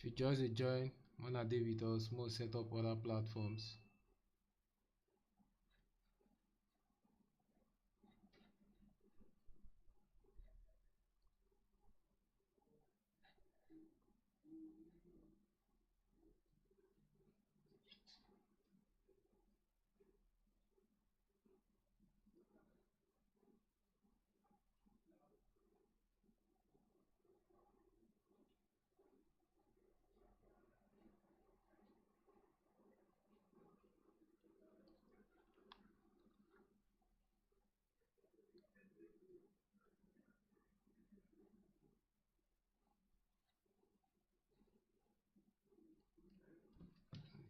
If you just join, wanna dey with us, more set up other platforms.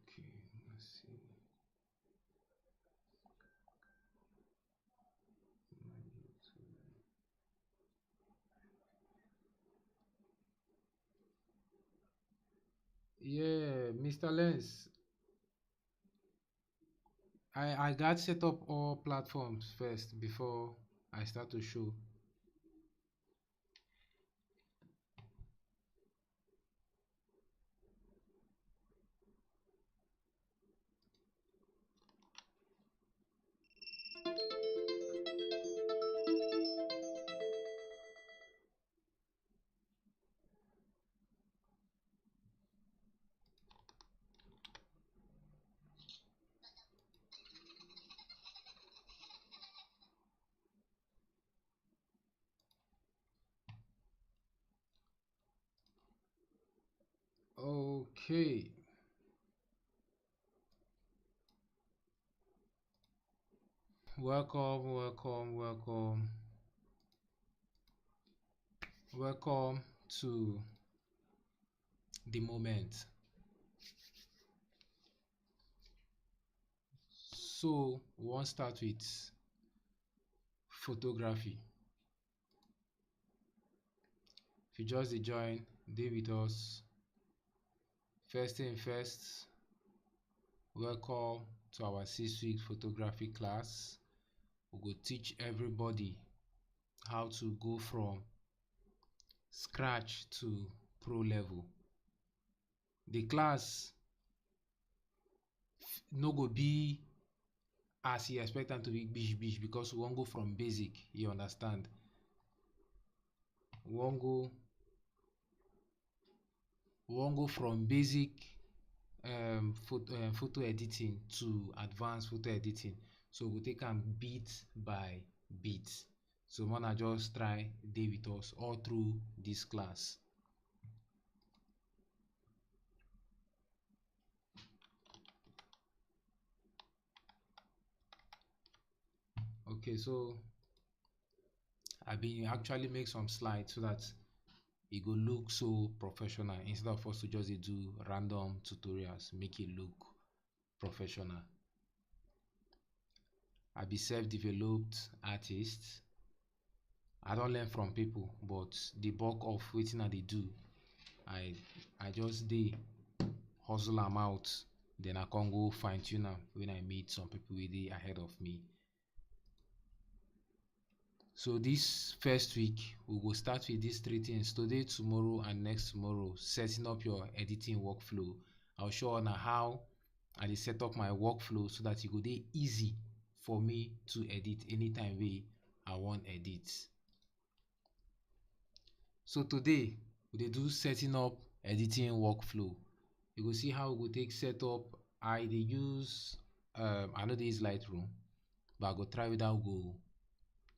Okay, let's see. Yeah, Mr. Lens, I got set up all platforms first before I start to show. Okay. Welcome, welcome, welcome. Welcome to the moment. So, we want to start with photography. If you just join, dey with us. First thing first, welcome to our 6-week photography class. We go teach everybody how to go from scratch to pro level. The class no go be as you expect am to be bish because we wan go from basic, you understand. We wan go from basic photo editing to advanced photo editing. So we take am bit by bit. So una just try dey with us all through this class. Okay, so I been actually make some slides so that it go look so professional instead of us to just do random tutorials, make it look professional. I be self-developed artist. I don't learn from people, but the bulk of wetin I dey do, I just dey hustle am out, then I can go fine tune am when I meet some people wey dey ahead of me. So this first week we go start with these 3 things: today, tomorrow, and next tomorrow. Setting up your editing workflow. I'll show una how I dey set up my workflow so that e go dey easy for me to edit anytime wey I wan edit. So today we dey do setting up editing workflow. You go see how we go take set up. I dey use I no dey use Lightroom, but I go try whether we go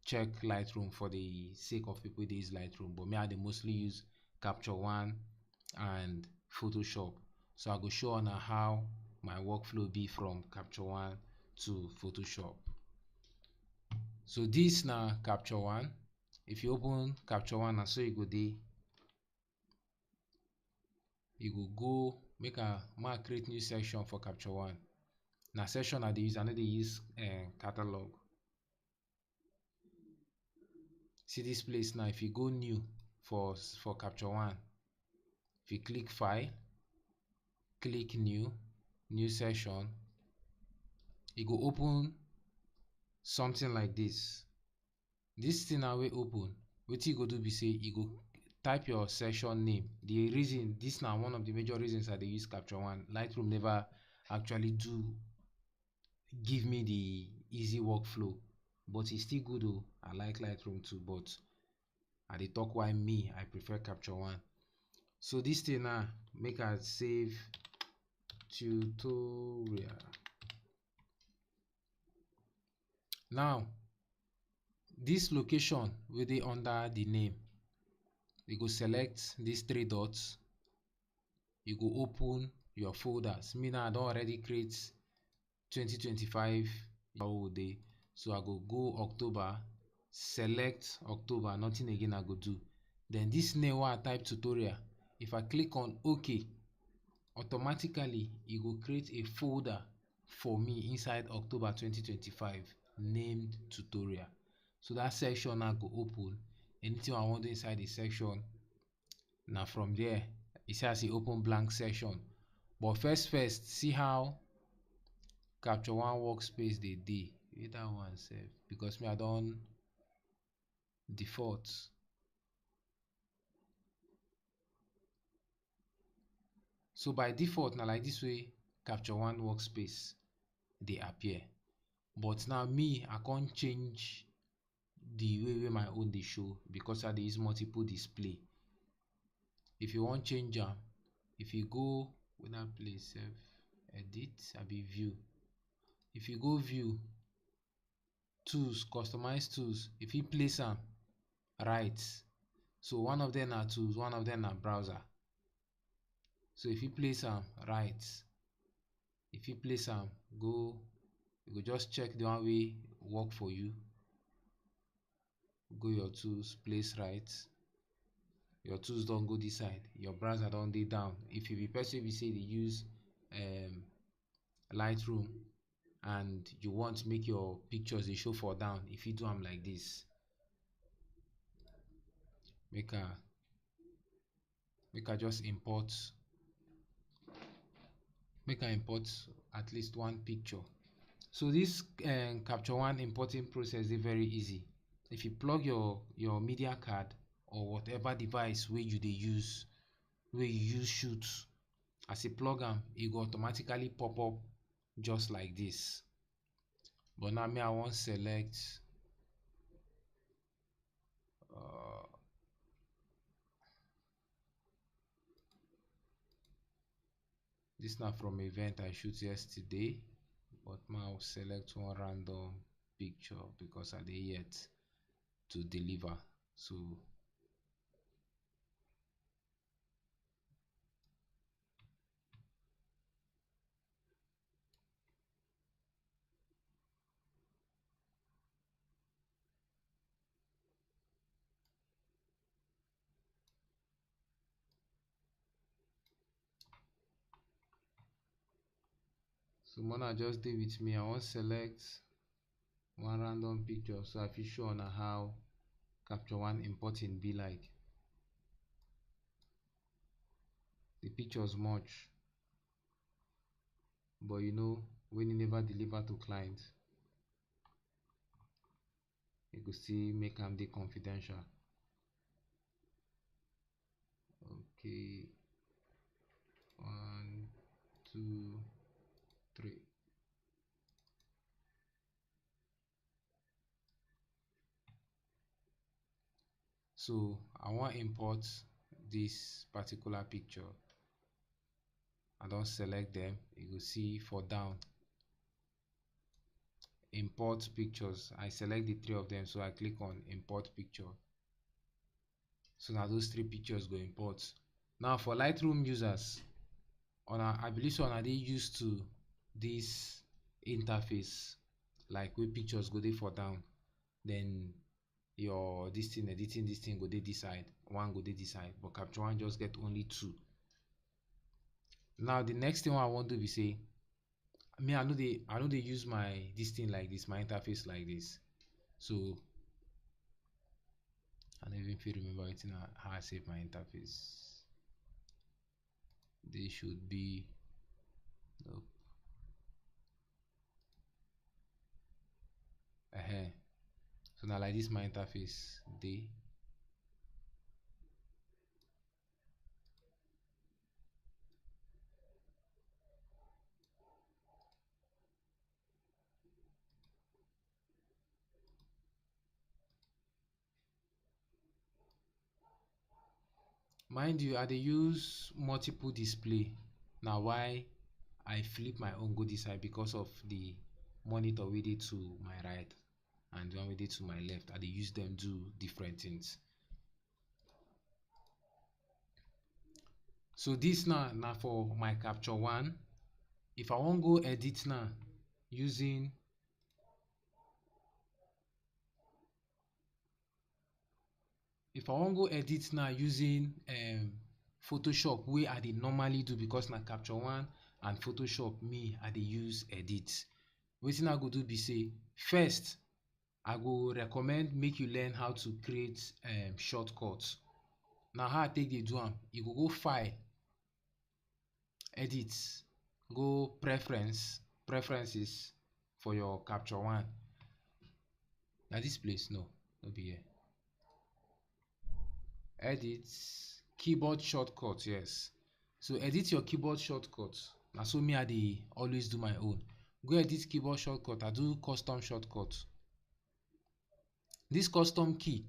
check Lightroom for the sake of people dey use Lightroom. But me, I dey mostly use Capture One and Photoshop. So I go show una how my workflow be from Capture One to Photoshop. So this na Capture One. If you open Capture One, na so you go dey. You go make a create new section for Capture One. Na section I dey use. I no dey use catalog. See this place now. If you go new for Capture One, if you click File, click new section, e go open something like this. This thing now wey open, wetin you go do be say you go type your session name. The reason, this now one of the major reasons I dey use Capture One. Lightroom never actually do give me the easy workflow, but it's still good though. I like Lightroom too, but I dey talk why me I prefer Capture One. So this thing now make I save tutorial. Now this location wey dey under the name, you go select these three dots, you go open your folders. Me now I don already create 2025 day, so I go go October, select October, nothing again I go do. Then this name wey I type tutorial, if I click on OK, automatically e go create a folder for me inside October 2025 named tutorial. So that section now go open. Anything I want do inside the section, now from there e say as e open blank section. But first see how Capture One workspace dey that one sef, because me I don default. So by default na like this way Capture One workspace dey appear. But now me I can't change the way my own dey show, because I dey use multiple display. If you want change am, if you go with that place sef, edit abi view. If you go view, tools, customize tools, if you place am right, so one of them na tools, one of them na browser. So if you place am right, if you place am go, you go just check the one wey work for you. Go your tools, place right. Your tools don go this side, your browser don dey down. If you be person wey be say dey use Lightroom and you want make your pictures dey show for down, if you do am like this, make I just import, make I import at least one picture. So this Capture One importing process is very easy. If you plug your media card or whatever device wey you dey use, wey you use shoot, as you plug am, e go automatically pop up just like this. But now me I wan select this na from event I shoot yesterday, but now I'll select one random picture because I dey yet to deliver. So Mona just dey with me. I wan select one random picture so I fit show una how Capture One importing be like. The pictures much, but you know when you never deliver to client, you go still make am dey confidential. Okay, 1, 2, 3. So I want import this particular picture. I don select them. You go see for down import pictures. I select the 3 of them, so I click on import picture. So now those 3 pictures go import. Now for Lightroom users, I believe so una dey used to this interface, like where pictures go dey for down, then your editing this thing go dey this side, one go dey this side, but Capture One just get only 2. Now the next thing I want to be say, me I know they use my this thing like this, my interface like this. So I don't even feel remember how I save my interface. They should be, nope. So now like this my interface mind you, I dey use multiple display. Na why I flip my own go this side, because of the monitor wey dey to my right and the one wey dey to my left. I dey use them do different things. So this now na for my capture one. If I wan go edit now using Photoshop, wey I dey normally do, because na capture one and Photoshop me I dey use edit. Wetin I go do be say, first I go recommend make you learn how to create shortcuts. Na how I take dey do am. You go go file, edit, go preferences for your capture one. Na this place? No be here. Edit, keyboard shortcut. Yes, so edit your keyboard shortcut. Na so me I dey always do my own. Go edit keyboard shortcut. I do custom shortcut. This custom key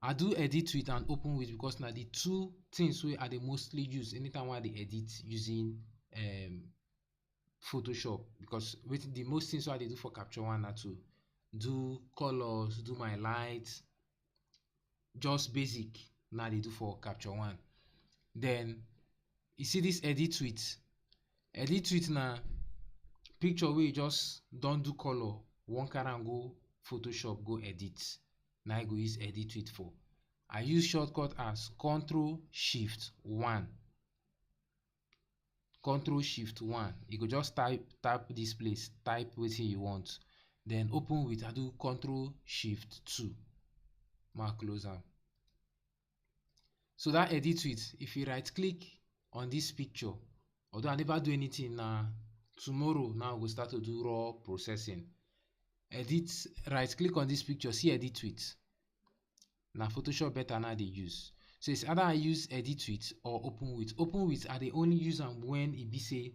I do edit with and open with, because na the two things wey I dey mostly use anytime wey I dey edit using Photoshop. Because wetin the most things wey I dey do for capture one na to do colors, do my lights, just basic na I dey do for capture one. Then you see this edit with na picture wey you just don do color, wan carry am go Photoshop go edit, na I go use edit with for. I use shortcut as Ctrl+Shift+1. Ctrl+Shift+1. You go just tap this place, type wetin you want, then open with, I do Ctrl+Shift+2. Ma close am. So that edit with, if you right click on this picture, although I never do anything, na tomorrow now we go start to do raw processing. Edit, right click on this picture, see edit with. Na Photoshop better now dey use. So it's either I use edit with or open with. Open with I dey only use am when e be say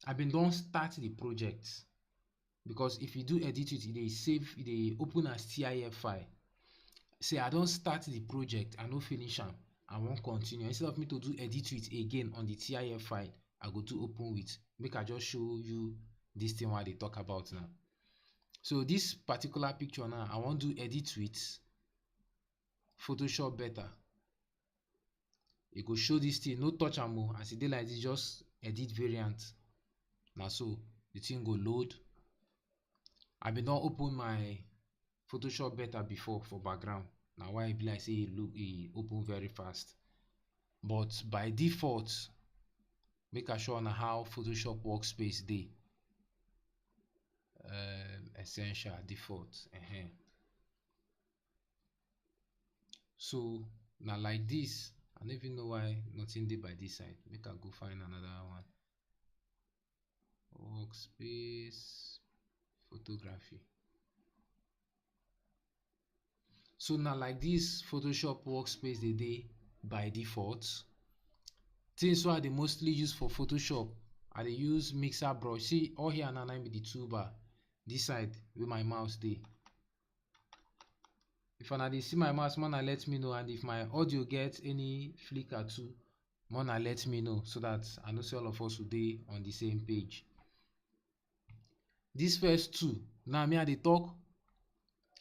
I been don start the project. Because if you do edit with, e dey save, e dey open as TIF file. Say I don start the project, I no finish am, I wan continue. Instead of me to do edit with again on the TIF file, I go do open with. Make I just show you this thing wey I dey talk about now. So this particular picture now, I wan do edit with Photoshop better. You go show this thing, no touch am o. As e dey like this, just edit variant. Na so the thing go load. I been don open my Photoshop better before for background. Na why e be like say e open very fast. But by default, make I show una how Photoshop workspace dey. Essential default. So na like this. I don't even know why nothing dey by this side. Make I go find another one. Workspace, photography. So now like this Photoshop workspace dey by default. Things wey I dey mostly use for Photoshop, I dey use mixer brush. See all here now, na be the toolbar. This side where my mouse dey. If una dey see my mouse, una let me know, and if my audio get any flicker too, una let me know, so that I know say all of us will dey on the same page. This first two, now me I dey talk,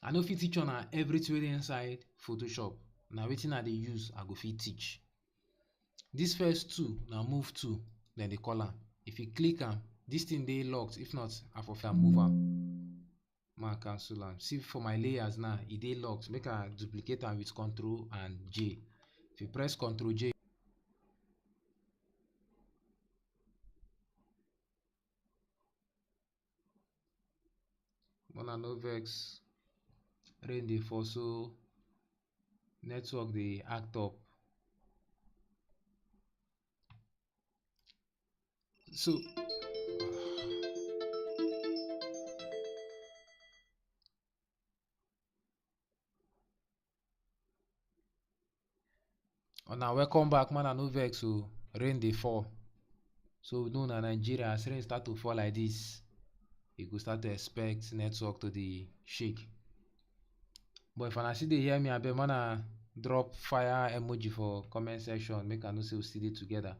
I no fit teach una everything wey dey inside Photoshop. Na wetin I dey use I go fit teach. This first two na move tool, dem dey call am. If you click am, this thing dey locked. If not, I for fit move am. Ma cancel am. See for my layers now, e dey locked. Make I duplicate am with Ctrl and J. If you press Ctrl J, una no vex, rain dey fall, so network dey act up. So una welcome back, man. I no vex, so rain dey fall. So we know na Nigeria, as rain start to fall like this, you go start to expect network to dey shake. But if una still dey hear me, abeg, man, drop fire emoji for comment section make I know say we still dey together.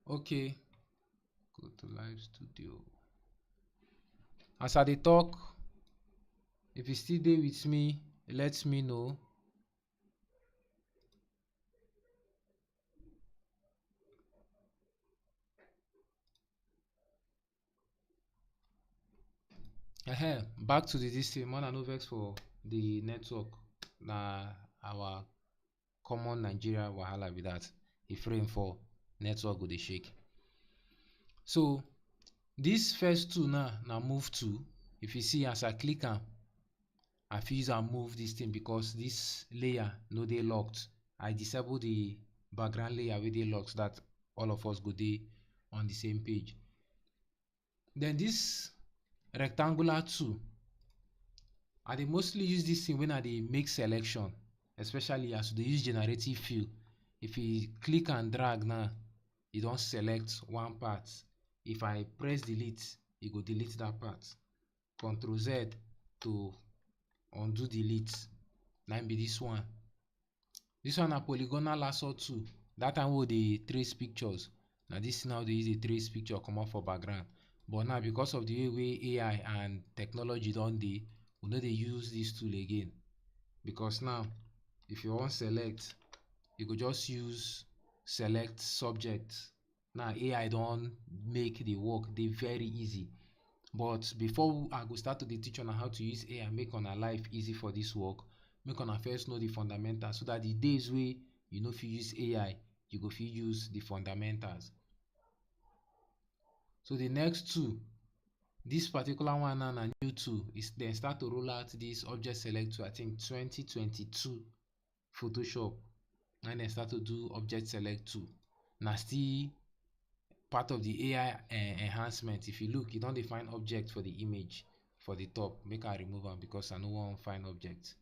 Okay, go to live studio. As I dey talk, if you still dey with me, let me know. Back to the this thing. Man, I no vex for the network. Na our common Nigeria wahala be that. If rain fall, network go dey shake. So this first two now na move to. If you see as I click am, I fit use am move this thing because this layer no dey locked. I disable the background layer wey dey locked so that all of us go dey on the same page. Then this rectangular tool, I dey mostly use this thing when I dey make selection, especially as we dey use generative fill. If you click and drag now, e don select one part. If I press delete, e go delete that part. Ctrl Z to undo delete. Na be this one. This one na polygonal lasso tool. That time we dey trace pictures. Na this now dey use dey trace picture comot for background. But now because of the way AI and technology don dey, we no dey use this tool again. Because now, if you wan select, you go just use select subject. Now AI don make the work dey very easy. But before I go start to dey teach una how to use AI make una life easy for this work, make una first know the fundamentals so that the days wey you no fit use AI, you go fit use the fundamentals. So the next two, this particular one now na new tool. Is dem start to roll out this object select tool, I think 2022 Photoshop. And dem start to do object select tool. Na still part of the AI enhancement. If you look, you don dey find object for the image for the top. Make I remove am because I no wan find object.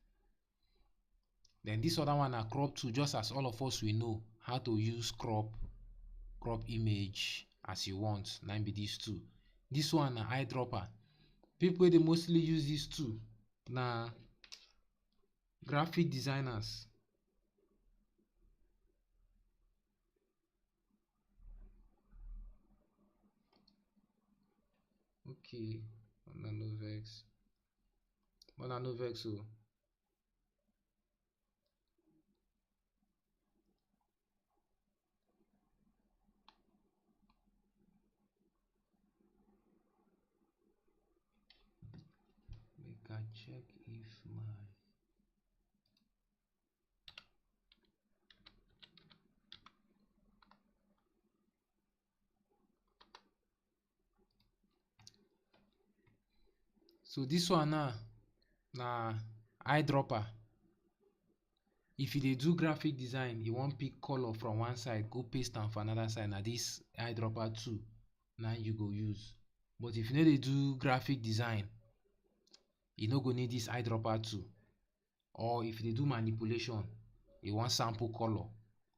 Then this other one na crop tool. Just as all of us we know how to use crop image as you want. Na be this tool. This one na eyedropper. People wey dey mostly use this tool na graphic designers. Okay, una no vex. Una no vex o. Make I check if my so this one now na eyedropper. If you dey do graphic design, you wan pick color from one side, go paste am for another side. Na this eyedropper tool na you go use. But if you no dey do graphic design, you no go need this eyedropper tool. Or if you dey do manipulation, you wan sample color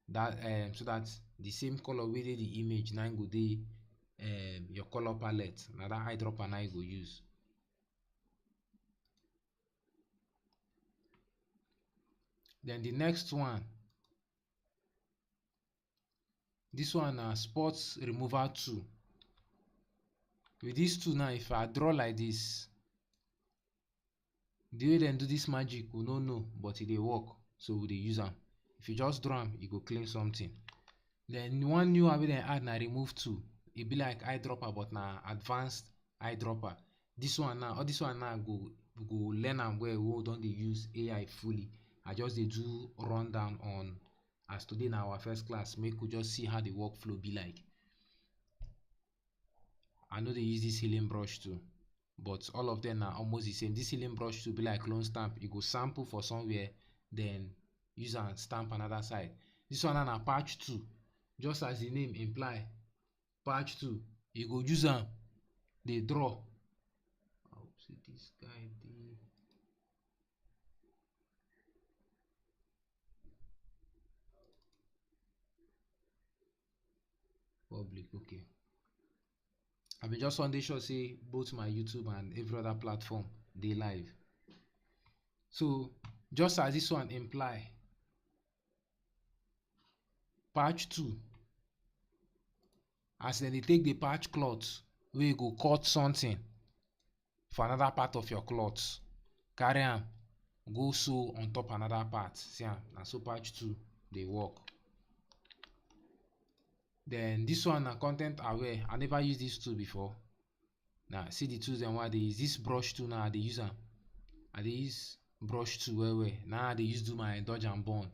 that so that the same color wey dey the image na go dey your color palette. Na that eyedropper na you go use. Then the next one, this one na spots removal tool. With this tool now, if I draw like this, the way dem do this magic we no know, but e dey work, so we dey use am. If you just draw am, e go clean something. Then one new one wey dem add na remove tool. E be like eyedropper but na advanced eyedropper. This one now, all this one now go learn am well. We don dey use AI fully. I just dey do rundown on as today na our first class. Make we just see how the workflow be like. I no dey use this healing brush tool, but all of them are almost the same. This healing brush tool be like clone stamp. You go sample for somewhere, then use and stamp another side. This one na patch tool. Just as the name imply, patch tool. You go use am dey draw. see this guy the public. Okay, I been just want to sure say both my YouTube and every other platform they live. So just as this one imply, patch 2, as then they take the patch cloth wey go cut something for another part of your cloth, carry am go sew on top another part. See am, na so patch 2 dey work. Then this one na content aware. I never used this tool before. Now see the tools dem wey I dey use. This brush tool now I dey use am. I dey use brush tool well well. Now I dey use do my dodge and burn.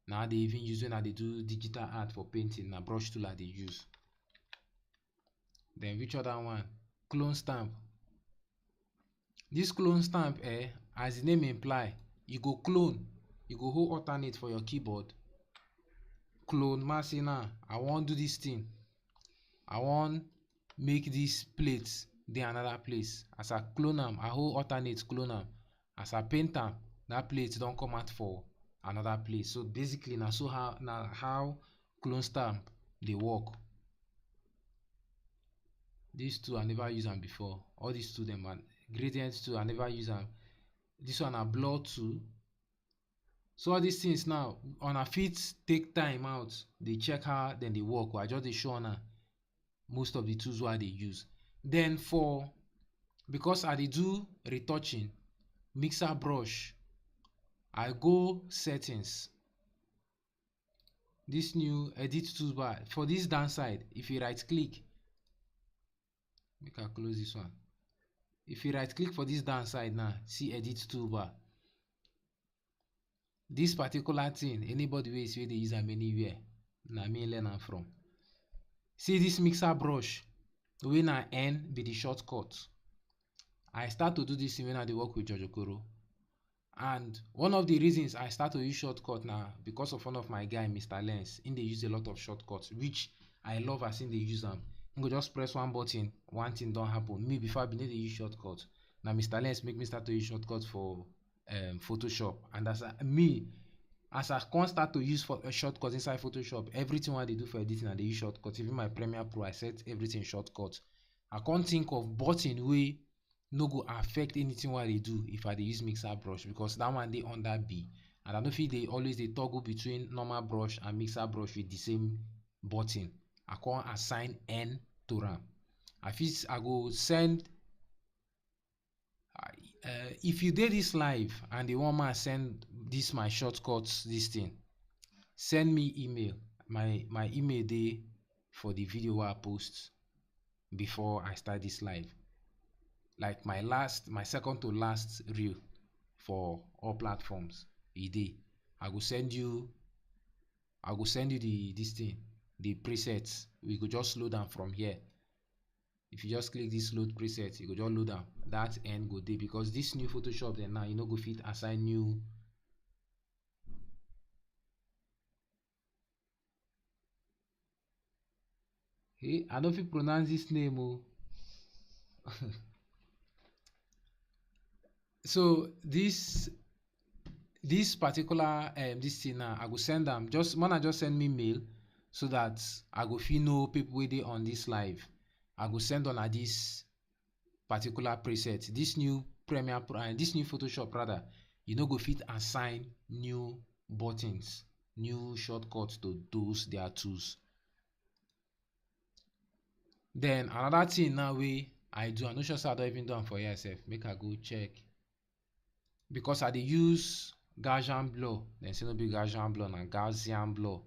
Now I dey even use when I dey do digital art for painting. Na brush tool I dey use. Then which other one? Clone stamp. This clone stamp, as the name imply, you go clone. You go hold alternate for your keyboard. Clone, ma say now I wan do this thing. I wan make this plate dey another place. As I clone am, I hold alternate clone am. As I paint am, that plate don come out for another place. So basically na how clone stamp dey work. These two I never use am before. All these two dem are gradient tool, I never use am. This one na blur tool. So all these things now, una fit take time out dey check how dem dey work. I just dey show una most of the tools wey I dey use. Then because I dey do retouching, mixer brush, I go settings. This new edit toolbar. For this down side, if you right click, make I close this one. If you right click for this down side now, see edit toolbar. This particular thing, anybody wey dey use am anywhere, na me learn am from. See this mixer brush wey na N be the shortcut. I start to do this thing when I dey work with George Okoro. And one of the reasons I start to use shortcut now because of one of my guy, Mr. Lens. He dey use a lot of shortcuts, which I love as he dey use am. He go just press one button, one thing don happen. Me before I been dey use shortcut. Now Mr. Lens make me start to use shortcut for Photoshop. And as I can't start to use shortcuts inside Photoshop, everything I dey do for editing I dey use shortcuts. Even my Premiere Pro, I set everything shortcut. I can't think of button wey no go affect anything wey I dey do if I dey use mixer brush, because that one dey under B, and I no fit dey always dey toggle between normal brush and mixer brush with the same button. I can't assign N to am. I go send if you dey this live and the one man send this my shortcuts, this thing, send me email. My email dey for the video wey I post before I start this live. Like my second to last reel for all platforms, e dey. I go send you the presets. We go just load them from here. If you just click this load preset, you go just load them. That end go dey, because this new Photoshop then now you no go fit assign new. Hey, I don't fit pronounce this name. Oh. So this particular this thing now, I go send them. Just send me mail so that I go fit know people wey dey on this live. I go send on this particular preset. This new Premiere Pro and this new Photoshop rather, you no go fit assign new buttons, new shortcuts to those their tools. Then another thing now wey I do, I no sure say I don even do am for yourself. Make I go check. Because I dey use Gaussian blur. Then say no be Gaussian blur, na Gaussian blur.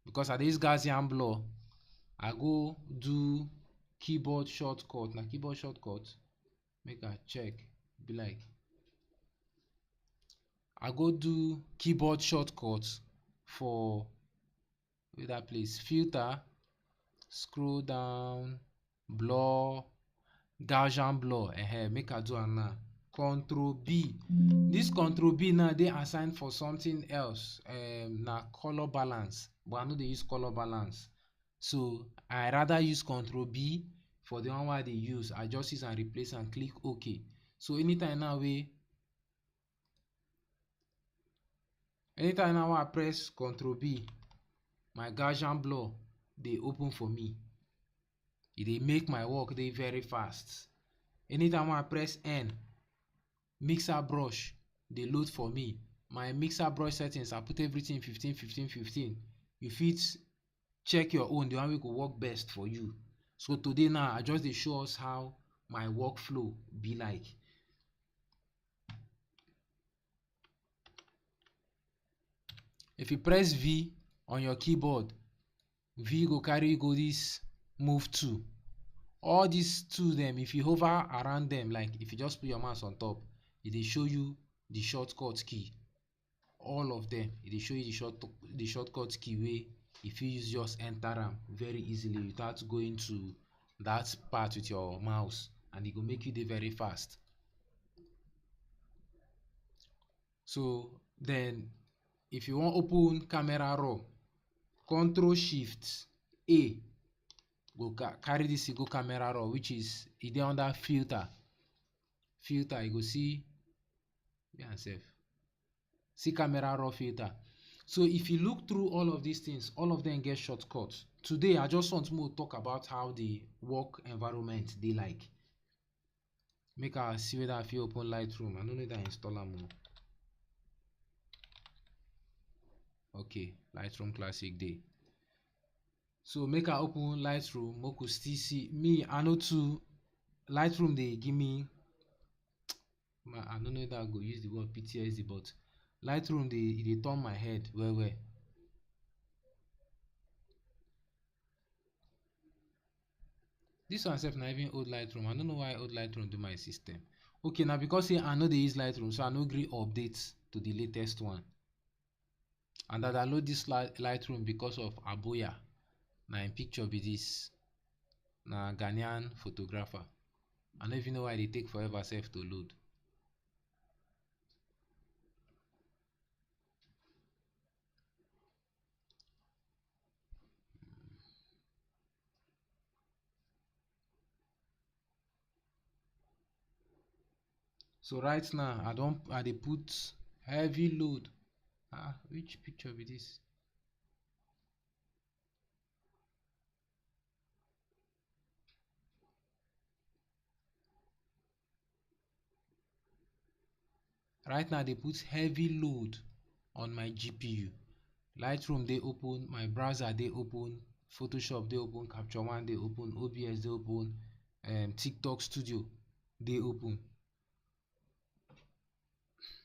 Because I dey use Gaussian blur, I go do keyboard shortcut. Na keyboard shortcut. Make I check. Be like, I go do keyboard shortcut for that place. Filter, scroll down, blur, Gaussian blur. Make I do am now. Control B. This Control B now they assigned for something else. Na color balance, but I know they use color balance. So I rather use Control B for the one wey I dey use, I just use and replace and click OK. So anytime now wey I press Ctrl B, my Gaussian blur dey open for me. E dey make my work dey very fast. Anytime I press N, mixer brush dey load for me. My mixer brush settings, I put everything 15 15 15. You fit check your own, the one wey go work best for you. So today now, I just dey show us how my workflow be like. If you press V on your keyboard, V go carry you go this move tool. All these tools dem, if you hover around them, like if you just put your mouse on top, e dey show you the shortcut key. All of them, e dey show you the shortcut key wey if you use just enter am very easily without going to that part with your mouse, and e go make you dey very fast. So then if you wan open camera raw, Ctrl Shift A go carry this go camera raw, which is e dey under filter. You go see camera raw filter. So if you look through all of these things, all of them get shortcuts. Today I just want to talk about how the work environment dey like. Make I see whether I fit open Lightroom. I no know that I install am. Okay, Lightroom Classic dey. So make I open Lightroom, make we still see. Me, I know too. Lightroom dey give me, I don't know that I go use the word PTSD, but Lightroom dey turn my head well. This one sef na even old Lightroom. I don't know why old Lightroom do my system. Okay, now because say I know dey use Lightroom, so I no gree update to the latest one. And I download this Lightroom because of Aboya. Na im picture be this. Na Ghanaian photographer. I no even know why they take forever sef to load. So right now I dey put heavy load. Which picture be this? Right now they put heavy load on my GPU. Lightroom dey open, my browser dey open, Photoshop dey open, Capture One dey open, OBS dey open, TikTok Studio dey open.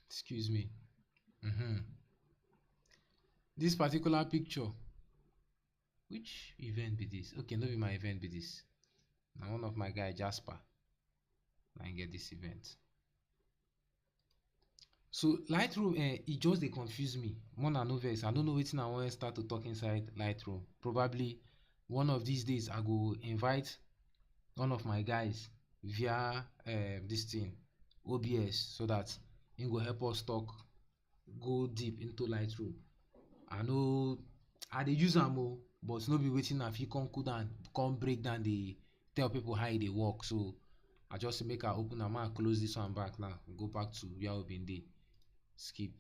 Excuse me. This particular picture, which event be this? Okay, no be my event be this. Now one of my guy Jasper, I get this event. So Lightroom, it just dey confuse me. More than no vex, I don't know wetin I wan start to talk inside Lightroom. Probably one of these days I go invite one of my guys via this thing, OBS, so that he go help us talk, go deep into Lightroom. I dey use am but no be wetin I fit come break down, dey tell people how e dey work. So I just make I open am and close this one back now, go back to where we been dey. Skip.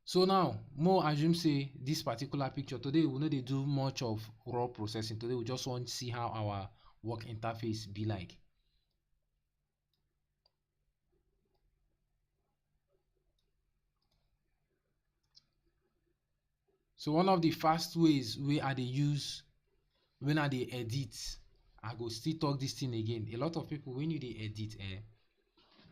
So now, more assume say this particular picture, today we no dey do much of raw processing. Today we just want to see how our work interface be like. So one of the fast ways wey I dey use when I dey edit, I go still talk this thing again. A lot of people, when you dey edit,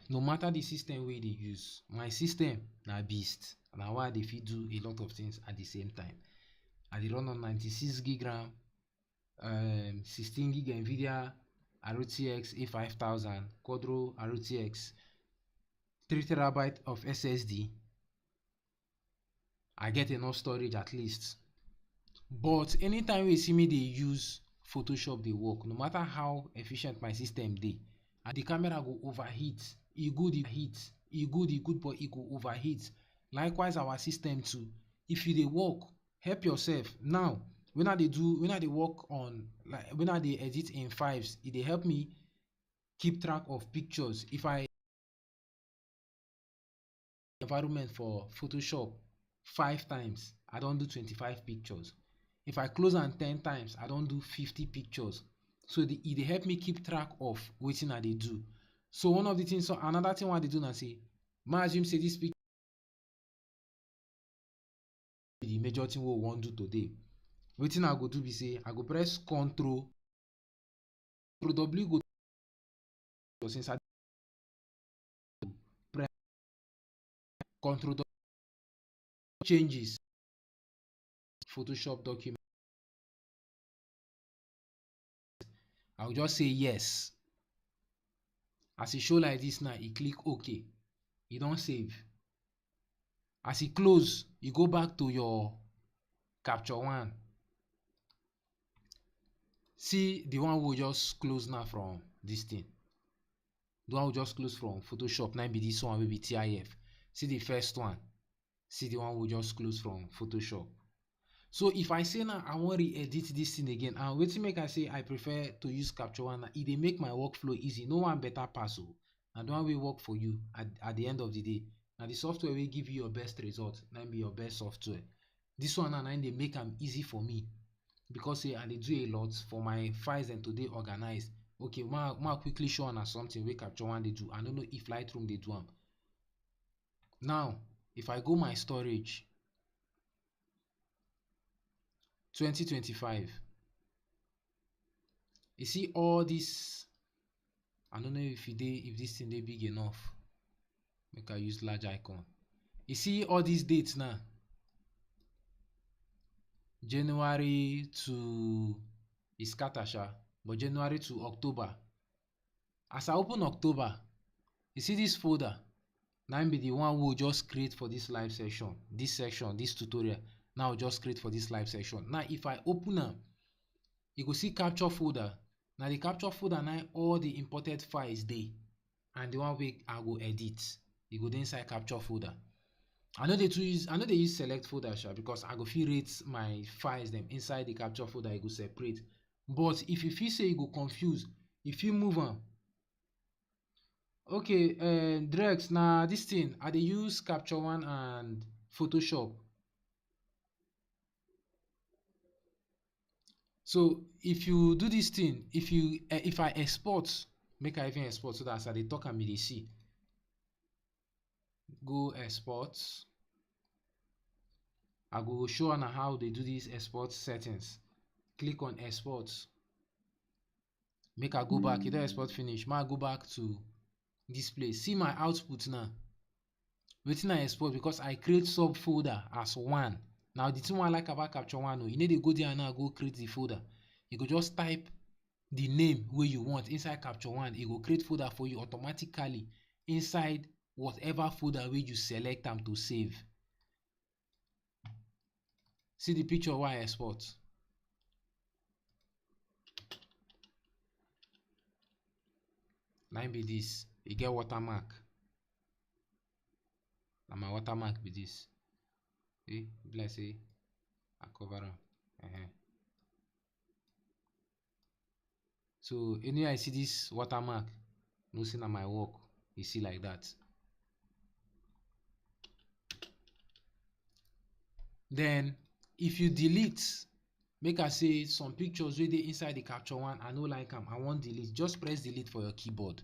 no matter the system wey you dey use, my system na beast. Na why I dey fit do a lot of things at the same time. I dey run on 96 gig RAM, 16 gig NVIDIA RTX A5000 Quadro RTX, 3 terabyte of SSD. I get enough storage at least. But anytime you see me dey use Photoshop dey work, no matter how efficient my system dey, and the camera go overheat. E good but e go overheat. Likewise our system too. If you dey work, help yourself. Now when I dey work on, like when I dey edit in fives, e dey help me keep track of pictures. If I environment for Photoshop 5 times, I don do 25 pictures. If I close am 10 times, I don do 50 pictures. So e dey help me keep track of wetin I dey do. So one of the things, so another thing wey I dey do na say, ma assume say this picture be the major thing wey we wan do today. Wetin I go do be say, I go press Ctrl W, go inside, press Ctrl W, changes, Photoshop document. I will just say yes. As e show like this now, e click OK. E don save. As e close, you go back to your capture one. See the one we just close now from this thing. The one we just close from Photoshop, now be this one will be TIF. See the first one. See the one we just close from Photoshop. So if I say now I want to re-edit this thing again, and wetin make I say I prefer to use capture one, e dey make my workflow easy. No one better pass o. And the one will work for you at the end of the day. Now the software will give you your best result. Now be your best software. This one now they make am easy for me, because say I dey do a lot for my files and today organized. Okay, ma quickly show on something wey capture one dey do. I don't know if Lightroom dey do am. Now, if I go my storage 2025, you see all this. I don't know if this thing dey big enough. Make I use large icon. You see all these dates now. January to, e scatter sha, but January to October. As I open October, you see this folder. Now be the one we will just create for this live session, this tutorial. Now we'll just create for this live session. Now if I open am, you go see capture folder. Now the capture folder, now all the imported files dey, and the one wey I go edit, you go dey inside capture folder. I know they use select folder sha, because I go fit rate my files them inside the capture folder. I go separate. But if you feel say you go confuse, if you move on, okay, Drex, now this thing I dey use capture one and Photoshop. So if you do this thing, if I export, make I even export so that as I dey talk am you dey see. Go export. I go show on how they do these export settings. Click on export. Make I go back. You don't export finish. Make I go back to this place. See my output now. Wetin I export, because I create subfolder as one. Now the thing I like about capture one, you need to go there and now go create the folder. You go just type the name where you want inside capture one. It will create folder for you automatically inside whatever folder where you select them to save. See the picture why I export. Now be this. You get watermark. Now my watermark be this. See, let's say I cover am. So anyway, I see this watermark, no see na my work. You see like that. Then if you delete, make I say some pictures wey dey inside the capture one, I no like am, I want delete. Just press delete for your keyboard.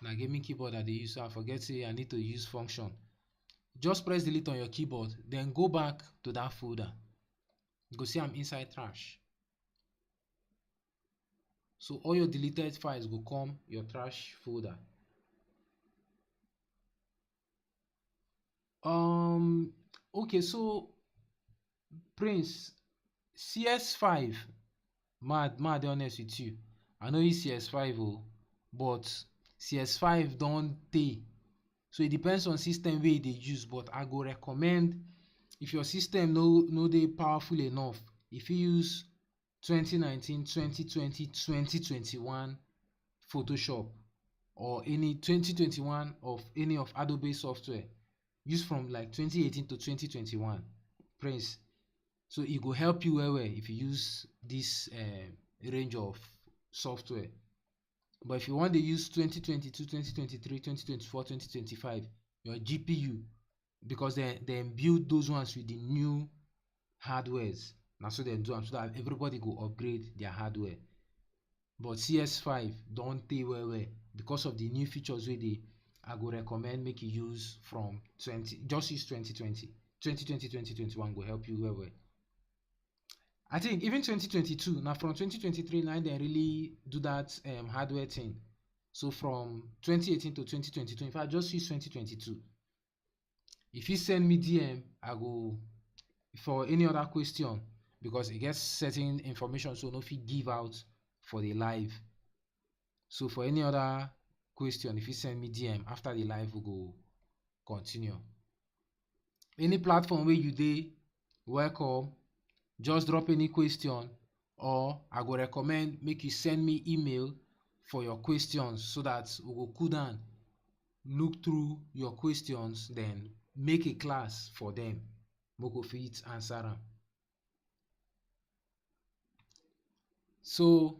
Now gaming keyboard I dey use, so I forget say I need to use function. Just press delete on your keyboard, then go back to that folder. You go see I'm inside trash. So all your deleted files will come your trash folder. Okay, so Prince, CS5, mad be honest with you, I know it's CS5 but CS5 don't tey. So it depends on system wey they use, but I go recommend, if your system no dey powerful enough, if you use 2019, 2020, 2021 Photoshop, or any 2021 of any of Adobe software, use from like 2018 to 2021. Prince, So it go help you well if you use this range of software. But if you want to use 2022, 2023, 2024, 2025, your GPU, because they build those ones with the new hardwares. Now so they do, so that everybody go upgrade their hardware. But CS5 don't take well because of the new features where I go recommend make you use from 20, just use 2020. 2020, 2021 go help you well. I think even 2022, now from 2023 now they really do that hardware thing. So from 2018 to 2022, if I just use 2022, if you send me DM, I go for any other question, because it gets certain information so no fit give out for the live. So for any other question, if you send me DM after the live, we go continue. Any platform where you dey, welcome. Just drop any question, or I go recommend make you send me email for your questions so that we go cool down, look through your questions, then make a class for them. We go fit answer am. So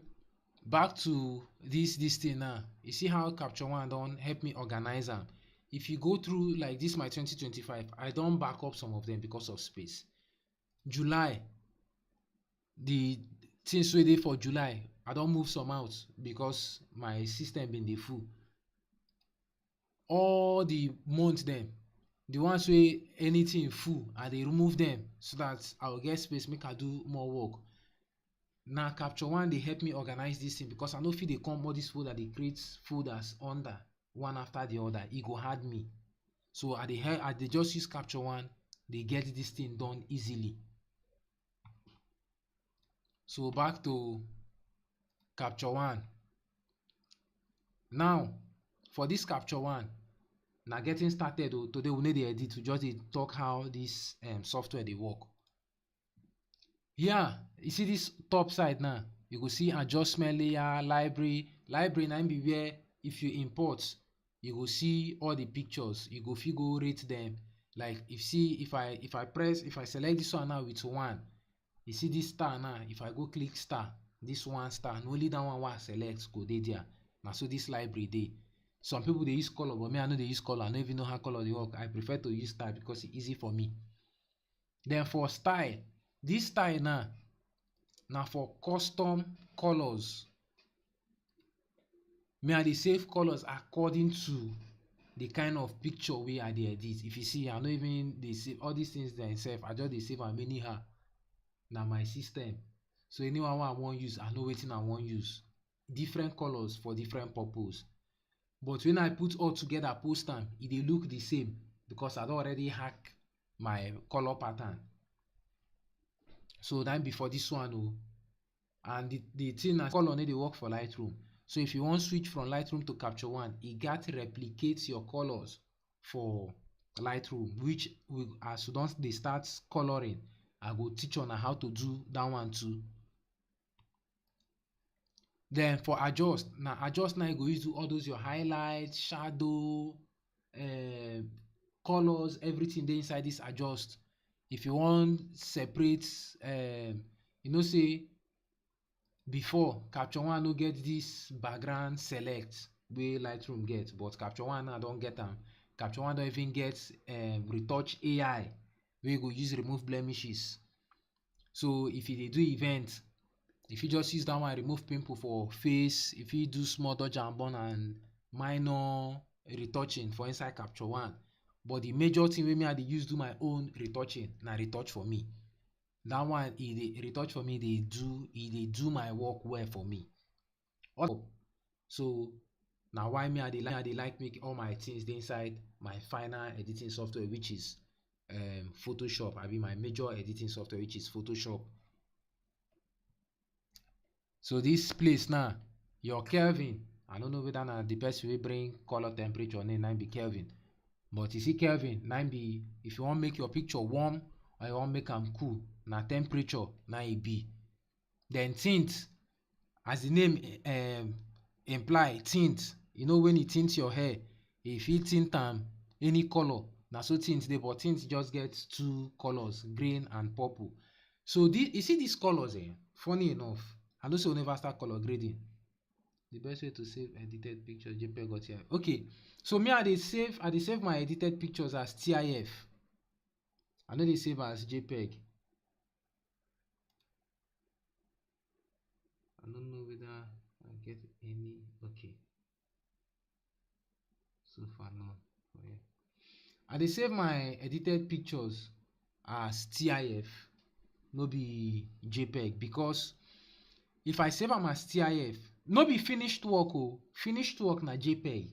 back to this thing now. You see how Capture One don help me organize am. If you go through like this my 2025, I don back up some of them because of space. July, the things wey dey for July, I don move some out because my system been dey full. All the months dem, the ones wey anything full, I dey remove them so that I go get space make I do more work. Na Capture One dey help me organize this thing, because I no fit dey come all this folder dey create folders under one after the other. E go hard me. So I dey just use Capture One, dey get this thing done easily. So back to Capture One. Now for this Capture One, na getting started o. Today we no dey edit, we just dey talk how this software dey work. Here you see this top side now, you go see adjustment layer, library na be where if you import, you go see all the pictures, you go fit go rate them. Like if I select this one now with 1, you see this star now, if I go click star, this 1 star, na only that one wey I select go dey there. Na so this library dey. Some people dey use color, but me I no dey use color. I no even know how color dey work. I prefer to use style because it's easy for me. Then for style, this style now na for custom colors. Me I dey save colors according to the kind of picture wey I dey edit. If you see, I no even dey save all these things themselves. I just dey save am anyhow. Na my system. So anyone wey I wan use, I know wetin I wan use. Different colors for different purpose. But when I put all together post am, e dey look the same because I don already hack my color pattern. So that before this one o. And the thing na color no dey work for Lightroom. So if you wan switch from Lightroom to Capture One, e gat replicate your colors for Lightroom, which as you don dey start coloring, I go teach una how to do that one too. Then for adjust now you go use do all those your highlights, shadow, colors, everything dey inside this adjust. If you want separate, you know say before Capture One no get this background select wey Lightroom get, but Capture One now don get am. Capture One don even get retouch AI wey go use remove blemishes. So if you dey do event, if you just use that one remove pimple for face, if you do small dodge and burn and minor retouching for inside Capture One. But the major thing wey me I dey use do my own retouching na retouch for me. That one retouch for me dey do my work well for me. So na why me I dey like make all my things dey inside my final editing software, which is Photoshop. I mean my major editing software, which is Photoshop. So this place now, your Kelvin, I don't know whether na the person wey bring color temperature name na be Kelvin. But you see Kelvin, na be if you want make your picture warm or you want make am cool, na temperature na e be. Then tint, as the name imply, tint. You know when you tint your hair, if you tint am any color, na so tint dey, but tint just get 2 colors, green and purple. So you see these colors, funny enough, I know say we never start color grading. The best way to save edited pictures JPEG or TIFF. Okay, so me I dey save my edited pictures as TIFF. I no dey save as JPEG. I don't know whether I get any. Okay, so far none. Oh, yeah. I dey save my edited pictures as TIF, no be JPEG, because if I save am as TIF, no be finished work o. Finished work na JPEG.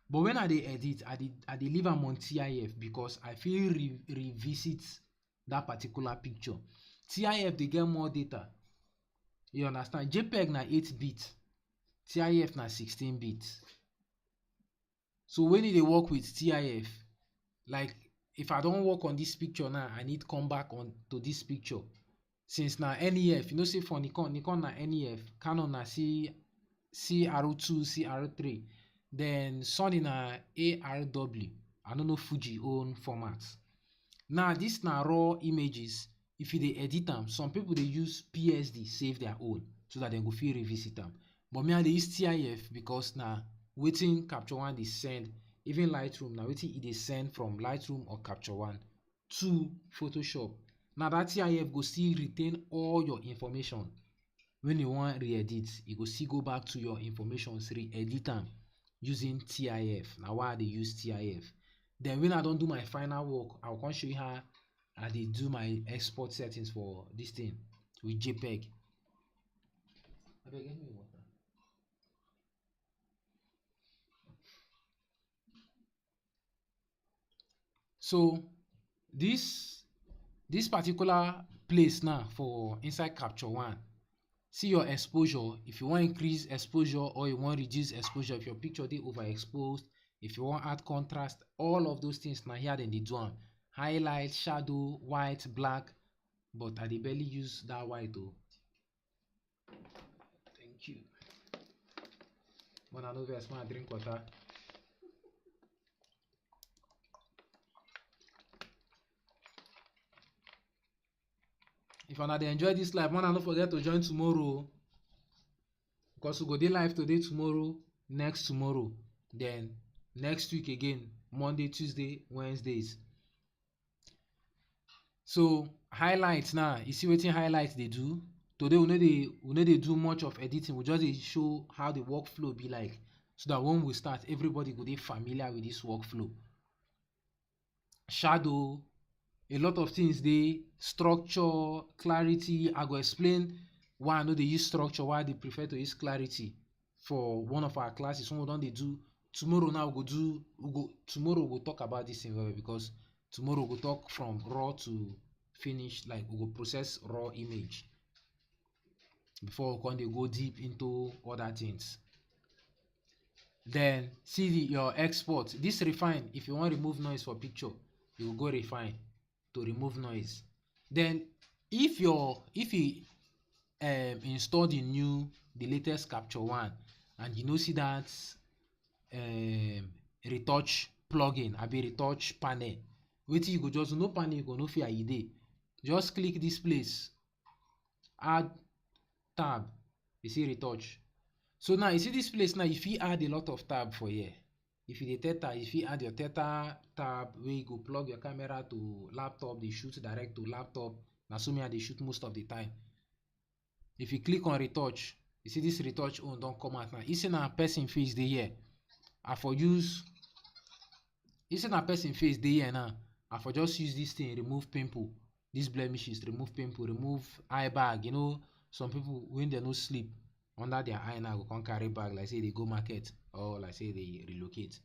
But when I dey edit, I dey leave am on TIF because I fit revisit that particular picture. TIF dey get more data. You understand? JPEG na 8-bit, TIF na 16-bit. So when you dey work with TIF, like if I don work on this picture now, I need come back on to this picture. Since na NEF, you know say for Nikon na NEF, Canon na CR2, CR3, then Sony na ARW. I no know Fuji own format. Now this na raw images. If you dey edit am, some people dey use PSD save their own so that dem go fit revisit am. But me I dey use TIF because na wetin Capture One dey send. Even Lightroom na wetin e dey send from Lightroom or Capture One to Photoshop. Now that TIF go still retain all your information. When you wan re-edit, you go still go back to your informations, re-edit am using TIF. Na why I dey use TIF. Then when I don do my final work, I go come show you how I dey do my export settings for this thing with JPEG. Abeg, get me water. So this particular place now for inside Capture One, see your exposure. If you want increase exposure or you want reduce exposure, if your picture dey overexposed, if you want add contrast, all of those things na here dem dey do am. Highlight, shadow, white, black, but I dey barely use that white o. Thank you. When I no vex, I drink water. If una dey enjoy this live, una no forget to join tomorrow, because we go dey live today, tomorrow, next tomorrow, then next week again, Monday, Tuesday, Wednesdays. So highlights now, you see wetin highlights dey do. Today we no dey do much of editing. We just dey show how the workflow be like, so that when we start, everybody go dey familiar with this workflow. Shadow, a lot of things dey. Structure, clarity. I go explain why I no dey use structure, why I dey prefer to use clarity for one of our classes when we don dey do. Tomorrow now tomorrow we go talk about this thing well, because tomorrow we go talk from raw to finish. Like we go process raw image before we come dey go deep into other things. Then see your export. This refine, if you want remove noise for picture, you go refine to remove noise. Then if you install the latest Capture One and you no see that retouch plugin, abi retouch panel, wetin you go just do, no panic, you go no fear, e dey. Just click this place, add tab, you see retouch. So now you see this place now, you fit add a lot of tab for here. If you dey Theta, you fit add your Theta tab wey you go plug your camera to laptop, dey shoot direct to laptop. Na so me I dey shoot most of the time. If you click on retouch, you see this retouch own don come out now. You see na person face dey here. You see na person face dey here now. I for just use this thing, remove pimple, these blemishes, remove pimple, remove eye bag. You know, some people when they no sleep under their eye now go come carry bag like say they go market or like say they relocate.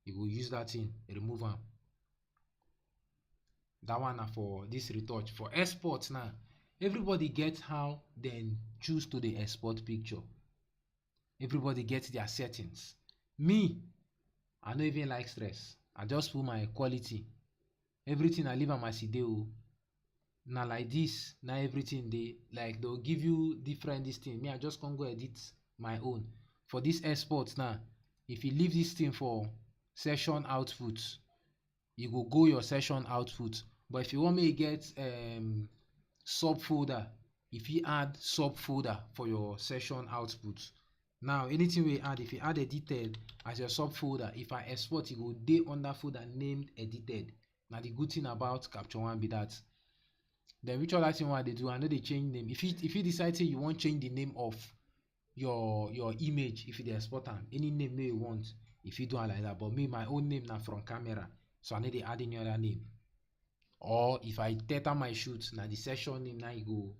You go use that thing, remove am. That one na for this retouch. For export now, everybody get how dem choose to dey export picture. Everybody get their settings. Me, I no even like stress. I just put my quality. Everything I leave am as e dey o. Na like this, na everything dey. Like they'll give you different this thing. Me, I just can't go edit my own. For this export now, if you leave this thing for session output, you go your session output. But if you want me to get subfolder. If you add subfolder for your session output. Now anything we add, if you add edited as your subfolder, if I export, it go dey under folder named edited. Now the good thing about Capture One be that. Then which other thing what they do? I know they change name. If you decide say you want change the name of your image, if you export them, any name you want, if you do it like that. But me, my own name now from camera, so I need to add any other name. Or if I theta my shoot, now the session name now it go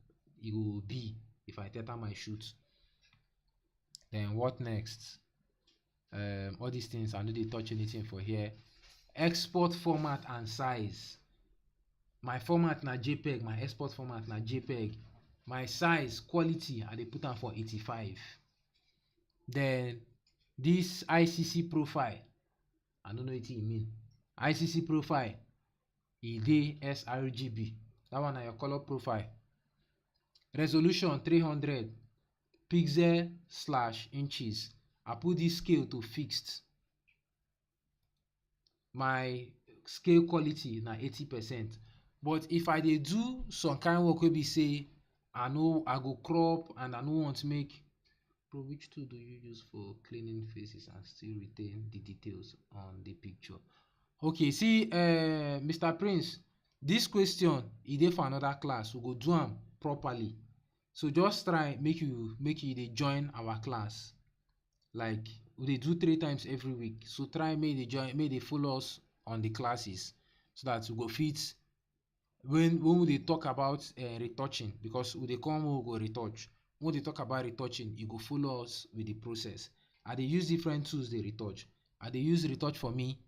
be if I theta my shoot. Then what next? All these things I know they touch anything for here. Export format and size. My format na JPEG, my export format na JPEG. My size, quality, I dey put am for 85. Then this ICC profile, I don't know what it mean. ICC profile, e dey sRGB. That one na your color profile. Resolution 300 pixel/inches. I put this scale to fixed. My scale quality na 80%. But if I dey do some kind work wey be say I go crop and I no want to make. Bro, which tool do you use for cleaning faces and still retain the details on the picture? Okay, see, Mr. Prince, this question e dey for another class. We go do am properly. So just try make you dey join our class. Like we dey do 3 times every week. So try make they follow us on the classes so that we go fit. When we dey talk about retouching, because we dey come we go retouch. When they talk about retouching, you go follow us with the process. I dey use different tools dey retouch. I dey use retouch for me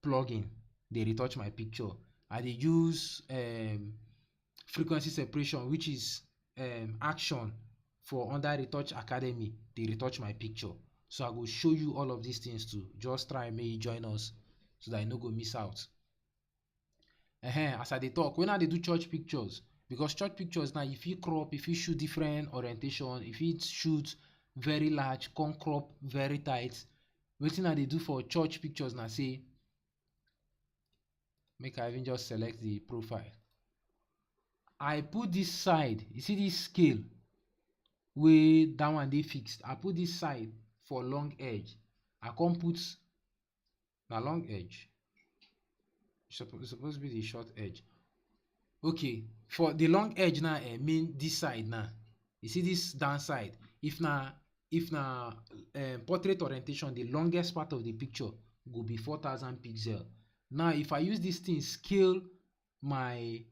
plugin. They retouch my picture. I dey use frequency separation, which is action for under Retouch Academy. They retouch my picture. So I go show you all of these things too. Just try make you join us so that you no go miss out. As I dey talk, when I dey do church pictures, because church pictures now, if you crop, if you shoot different orientation, if you shoot very large, come crop very tight, wetin I dey do for church pictures now, say, make I even just select the profile. I put this side, you see this scale, wey that one dey fixed. I put this side for long edge. I come put na long edge. It's supposed to be the short edge. Okay, for the long edge now, mean this side now. You see this down side. If na portrait orientation, the longest part of the picture go be 4000 pixel. Now, if I use this thing scale my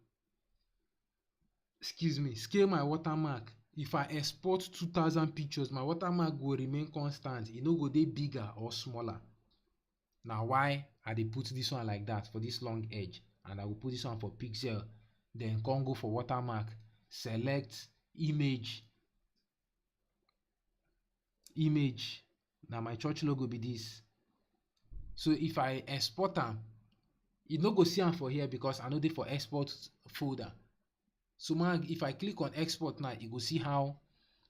watermark. If I export 2000 pictures, my watermark will remain constant. E no go dey bigger or smaller. Now why I dey put this one like that for this long edge, and I will put this one for pixel. Then come go for watermark, select image. Now my church logo be this. So if I export am, you no go see am for here because I know dey for export folder. So if I click on export now, you go see how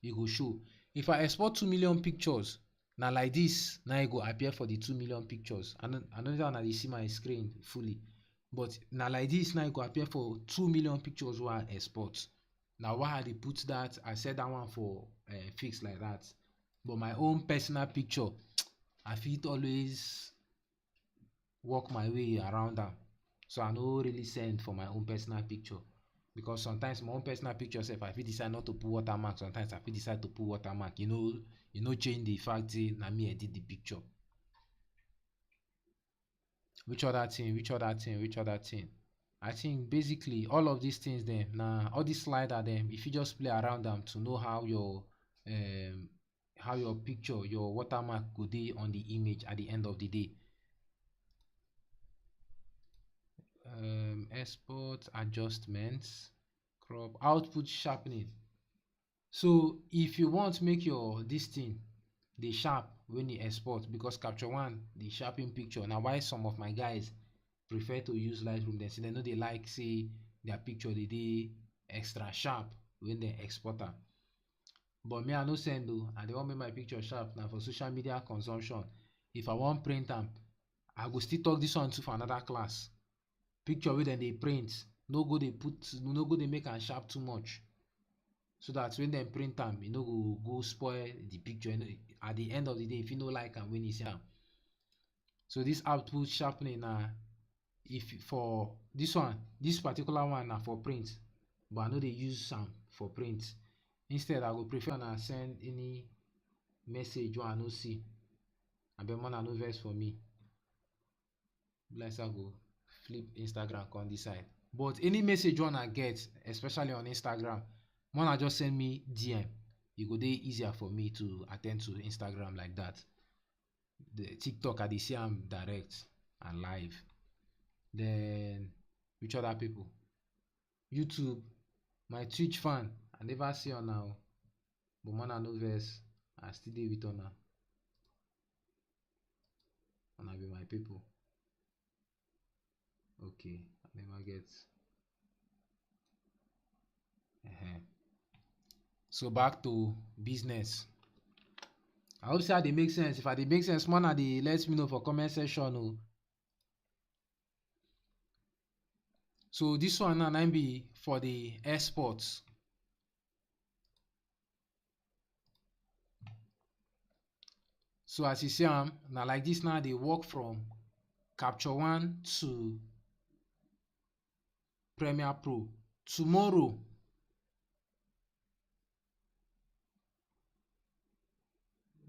e go show. If I export 2 million pictures, now like this, now it go appear for the 2 million pictures. I know that I see my screen fully. But now like this, now it go appear for 2 million pictures where I export. Now why I dey put that? I set that one for fixed like that. But my own personal picture, I fit always work my way around them. So I no really send for my own personal picture. Because sometimes my own personal picture, if I fit decide not to put watermark, sometimes I fit decide to put watermark. You know, change the fact that na me edit the picture. Which other thing? I think basically all of these things then, all these slider them, if you just play around them to know how your picture, your watermark go dey on the image at the end of the day. Export adjustments, crop, output sharpening. So if you want to make your this thing dey sharp when you export, because Capture One the sharpen picture. Now why some of my guys prefer to use Lightroom, they say they know they like say their picture dey extra sharp when they export am. But me, I no send though. I dey want make my picture sharp now for social media consumption. If I want print am, I go still talk this one too for another class. Picture wey dem dey print no go dey make am sharp too much, so that when dem print am, e no go spoil the picture. At the end of the day, if you no like am when you see am. So this output sharpening na, if for this particular one na for print, but I no dey use am for print. Instead, I go prefer na send any message wey I no see, abeg una no vex for me. Like I go flip Instagram come this side. But any message wey una get, especially on Instagram, una just send me DM. E go dey easier for me to attend to Instagram like that. The TikTok, I dey see am direct and live. Then which other people? YouTube, my Twitch fan, I never see una o, but una no vex, I still dey with una. Una be my people. Okay, I never get. So back to business. I hope say I dey make sense. If I dey make sense, man, dey let me know for comment section o. So this one now be for the exports. So as you see am, now like this now they work from Capture One to Premiere Pro. Tomorrow,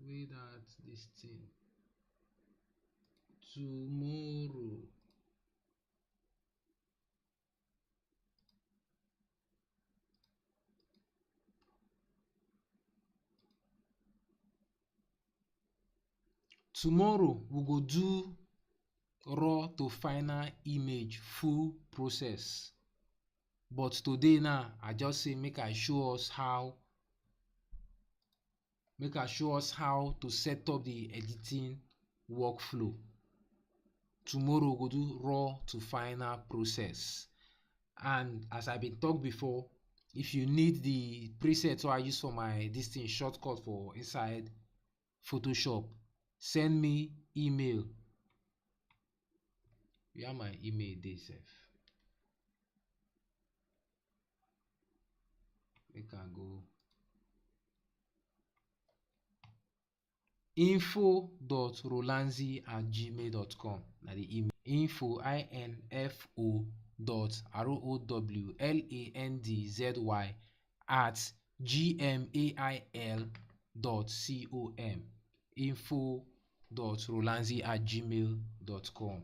wait at this thing. Tomorrow we go do raw to final image full process. But today now, I just say make I show us how to set up the editing workflow. Tomorrow we go do raw to final process. And as I been talk before, if you need the preset I use for my shortcut for inside Photoshop, send me email. Where my email dey sef? Make I go info.rolanzi@gmail.com. na the email. info@rolanzi@gmail.com. info.rolanzi@gmail.com.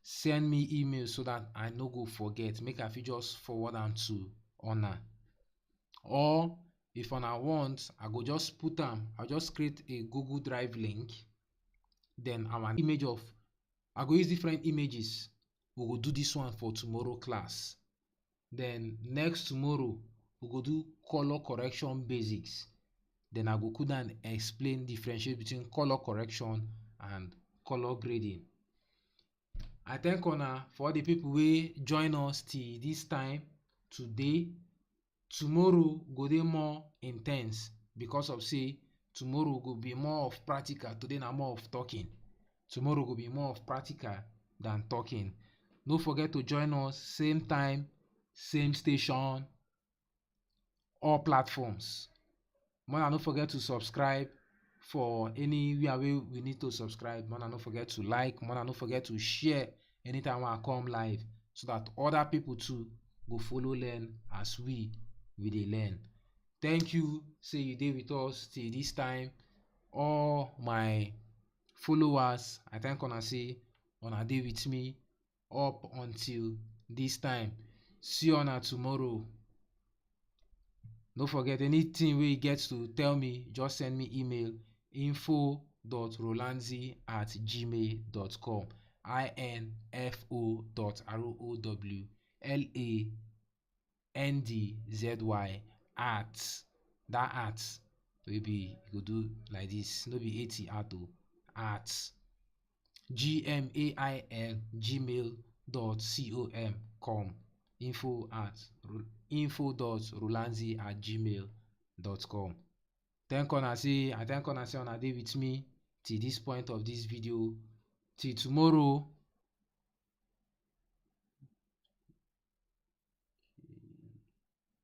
Send me email so that I no go forget. Make I fit just forward am to una. Or if una want, I go just put am. I'll just create a Google Drive link. Then an image of. I go use different images. We go do this one for tomorrow class. Then next tomorrow we go do color correction basics. Then I go go down and explain differentiate between color correction and color grading. I thank una for all the people wey join us till this time today. Tomorrow go dey more intense because of say tomorrow go be more of practical. Today na more of talking. Tomorrow go be more of practical than talking. No forget to join us same time, same station, all platforms. Mona no forget to subscribe for anywhere wey we need to subscribe. Mona no forget to like. Mona no forget to share anytime when I come live, so that other people too go follow learn as we dey learn. Thank you. Say you dey with us till this time. All my followers, I thank una say una dey with me up until this time. See una tomorrow. No forget, anything wey you get to tell me, just send me email. info.rolanzi@gmail.com. info.rolanzi at that at wey be you go do like this, no be at o, at gmail.com. info.rolanzi@gmail.com. I thank una say una dey with me till this point of this video. Till tomorrow.